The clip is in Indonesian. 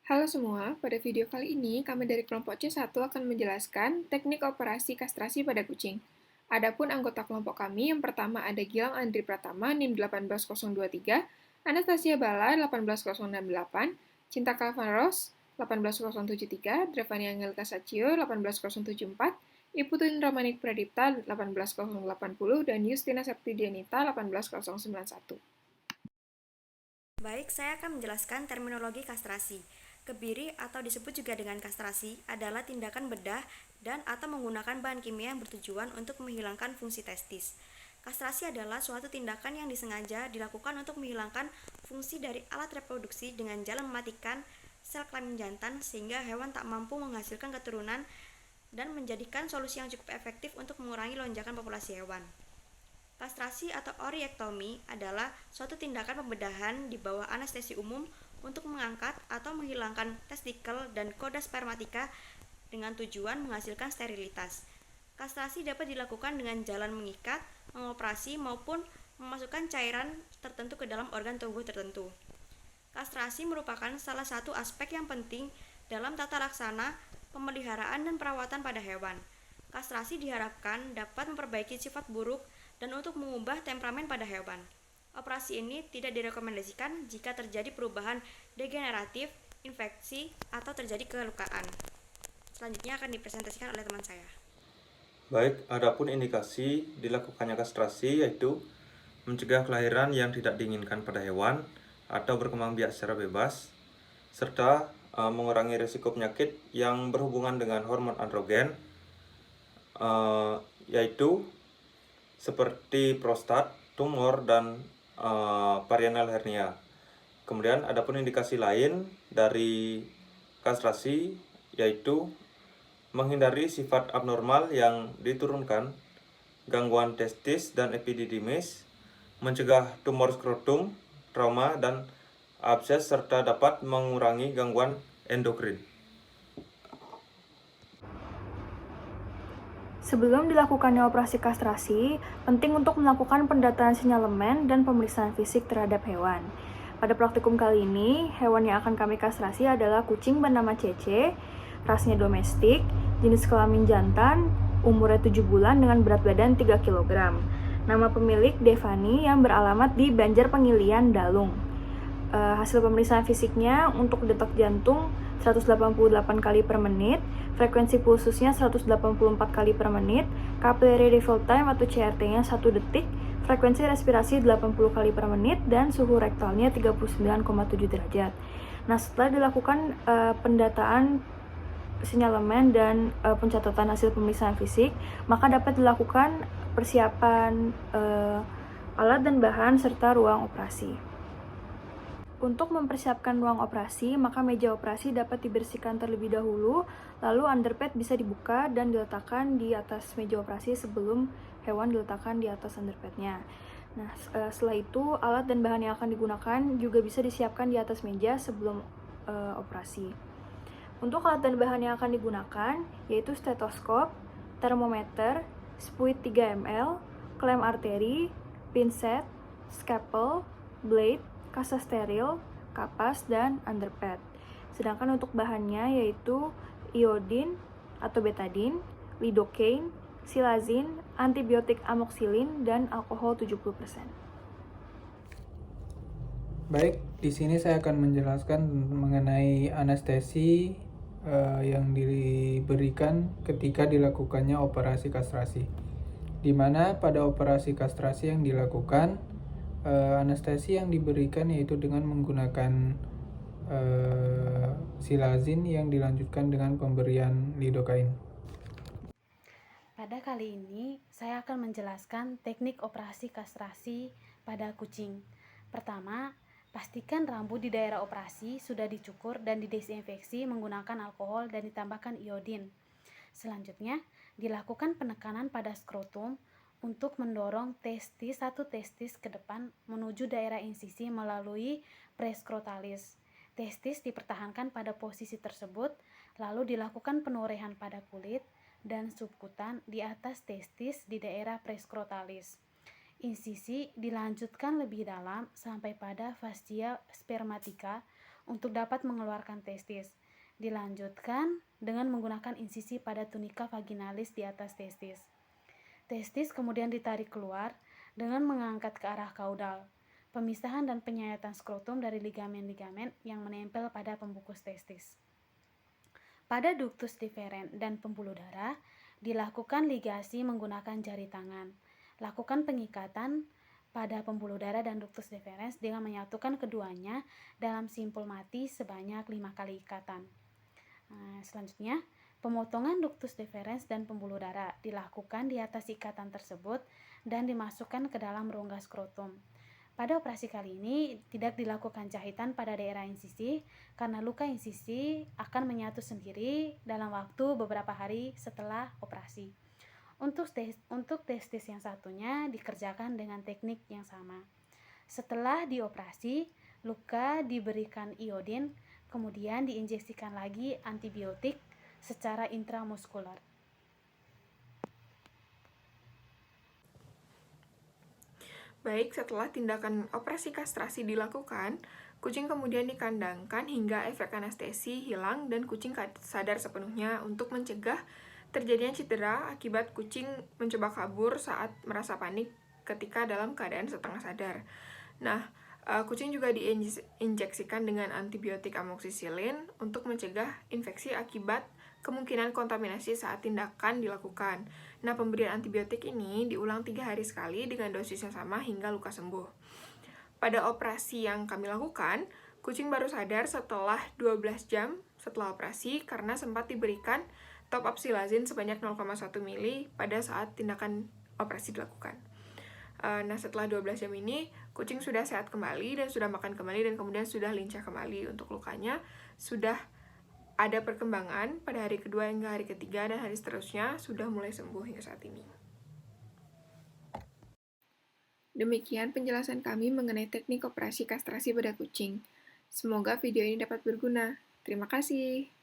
Halo semua, pada video kali ini kami dari kelompok C1 akan menjelaskan teknik operasi kastrasi pada kucing. Adapun anggota kelompok kami, yang pertama ada Gilang Andri Pratama NIM 18023, Anastasia Bala 18068, Cinta Calvaros 18073, Drevania Angelika Sacio 18074, Iputu Indramanik Pradipta 18080, dan Justina Septidianita 18091. Baik, saya akan menjelaskan terminologi kastrasi. Kebiri atau disebut juga dengan kastrasi adalah tindakan bedah dan atau menggunakan bahan kimia yang bertujuan untuk menghilangkan fungsi testis. Kastrasi adalah suatu tindakan yang disengaja dilakukan untuk menghilangkan fungsi dari alat reproduksi dengan jalan mematikan sel kelamin jantan sehingga hewan tak mampu menghasilkan keturunan dan menjadikan solusi yang cukup efektif untuk mengurangi lonjakan populasi hewan. Kastrasi atau oriektomi adalah suatu tindakan pembedahan di bawah anestesi umum untuk mengangkat atau menghilangkan testikel dan koda spermatika dengan tujuan menghasilkan sterilitas. Kastrasi dapat dilakukan dengan jalan mengikat, mengoperasi maupun memasukkan cairan tertentu ke dalam organ tubuh tertentu. Kastrasi merupakan salah satu aspek yang penting dalam tata laksana pemeliharaan dan perawatan pada hewan. Kastrasi diharapkan dapat memperbaiki sifat buruk dan untuk mengubah temperamen pada hewan. Operasi ini tidak direkomendasikan jika terjadi perubahan degeneratif, infeksi, atau terjadi kelukaan. Selanjutnya akan dipresentasikan oleh teman saya. Baik, adapun indikasi dilakukannya kastrasi yaitu mencegah kelahiran yang tidak diinginkan pada hewan atau berkembang biak secara bebas, serta mengurangi risiko penyakit yang berhubungan dengan hormon androgen, yaitu seperti prostat, tumor, dan perianal hernia. Kemudian adapun indikasi lain dari kastrasi yaitu menghindari sifat abnormal yang diturunkan, gangguan testis dan epididymis, mencegah tumor skrotum, trauma, dan abses, serta dapat mengurangi gangguan endokrin. Sebelum dilakukannya operasi kastrasi, penting untuk melakukan pendataan sinyalemen dan pemeriksaan fisik terhadap hewan. Pada praktikum kali ini, hewan yang akan kami kastrasi adalah kucing bernama Cece, rasnya domestik, jenis kelamin jantan, umurnya 7 bulan dengan berat badan 3 kg. Nama pemilik Devani yang beralamat di Banjarpengilian, Dalung. Hasil pemeriksaan fisiknya untuk detak jantung 188 kali per menit, frekuensi pulsusnya 184 kali per menit, capillary refill time atau CRT-nya 1 detik, frekuensi respirasi 80 kali per menit, dan suhu rektalnya 39,7 derajat. Nah, setelah dilakukan pendataan sinyalemen dan pencatatan hasil pemeriksaan fisik, maka dapat dilakukan persiapan alat dan bahan serta ruang operasi. Untuk mempersiapkan ruang operasi, maka meja operasi dapat dibersihkan terlebih dahulu, lalu underpad bisa dibuka dan diletakkan di atas meja operasi sebelum hewan diletakkan di atas underpadnya. Nah, setelah itu alat dan bahan yang akan digunakan juga bisa disiapkan di atas meja sebelum operasi. Untuk alat dan bahan yang akan digunakan yaitu stetoskop, termometer, spuit 3 ml, klem arteri, pinset, scalpel, blade, kasa steril, kapas, dan underpad. Sedangkan untuk bahannya yaitu iodin atau betadine, lidocaine, silazin, antibiotik amoxicillin, dan alkohol 70%. Baik, di sini saya akan menjelaskan mengenai anestesi yang diberikan ketika dilakukannya operasi kastrasi. Di mana pada operasi kastrasi yang dilakukan, anestesi yang diberikan yaitu dengan menggunakan silazin yang dilanjutkan dengan pemberian lidocaine. Pada kali ini, saya akan menjelaskan teknik operasi kastrasi pada kucing. Pertama, pastikan rambut di daerah operasi sudah dicukur dan didesinfeksi menggunakan alkohol dan ditambahkan iodin. Selanjutnya, dilakukan penekanan pada skrotum untuk mendorong satu testis ke depan menuju daerah insisi melalui preskrotalis. Testis dipertahankan pada posisi tersebut, lalu dilakukan penorehan pada kulit dan subkutan di atas testis di daerah preskrotalis. Insisi dilanjutkan lebih dalam sampai pada fascia spermatica untuk dapat mengeluarkan testis. Dilanjutkan dengan menggunakan insisi pada tunika vaginalis di atas testis. Testis kemudian ditarik keluar dengan mengangkat ke arah kaudal. Pemisahan dan penyayatan skrotum dari ligamen-ligamen yang menempel pada pembungkus testis. Pada ductus deferens dan pembuluh darah, dilakukan ligasi menggunakan jari tangan. Lakukan pengikatan pada pembuluh darah dan ductus deferens dengan menyatukan keduanya dalam simpul mati sebanyak 5 kali ikatan. Selanjutnya, pemotongan ductus deferens dan pembuluh darah dilakukan di atas ikatan tersebut dan dimasukkan ke dalam rongga skrotum. Pada operasi kali ini tidak dilakukan jahitan pada daerah insisi karena luka insisi akan menyatu sendiri dalam waktu beberapa hari setelah operasi. Untuk testis yang satunya dikerjakan dengan teknik yang sama. Setelah dioperasi, luka diberikan iodin, kemudian diinjeksikan lagi antibiotik secara intramuskular. Baik, setelah tindakan operasi kastrasi dilakukan, kucing kemudian dikandangkan hingga efek anestesi hilang dan kucing sadar sepenuhnya untuk mencegah terjadinya cedera akibat kucing mencoba kabur saat merasa panik ketika dalam keadaan setengah sadar. Nah, kucing juga diinjeksikan dengan antibiotik amoksisilin untuk mencegah infeksi akibat kemungkinan kontaminasi saat tindakan dilakukan. Nah, pemberian antibiotik ini diulang 3 hari sekali dengan dosis yang sama hingga luka sembuh. Pada operasi yang kami lakukan, kucing baru sadar setelah 12 jam setelah operasi karena sempat diberikan top up silazin sebanyak 0,1 mili pada saat tindakan operasi dilakukan. Nah, setelah 12 jam ini, kucing sudah sehat kembali dan sudah makan kembali dan kemudian sudah lincah kembali. Untuk lukanya sudah ada perkembangan pada hari kedua hingga hari ketiga dan hari seterusnya sudah mulai sembuh hingga saat ini. Demikian penjelasan kami mengenai teknik operasi kastrasi pada kucing. Semoga video ini dapat berguna. Terima kasih.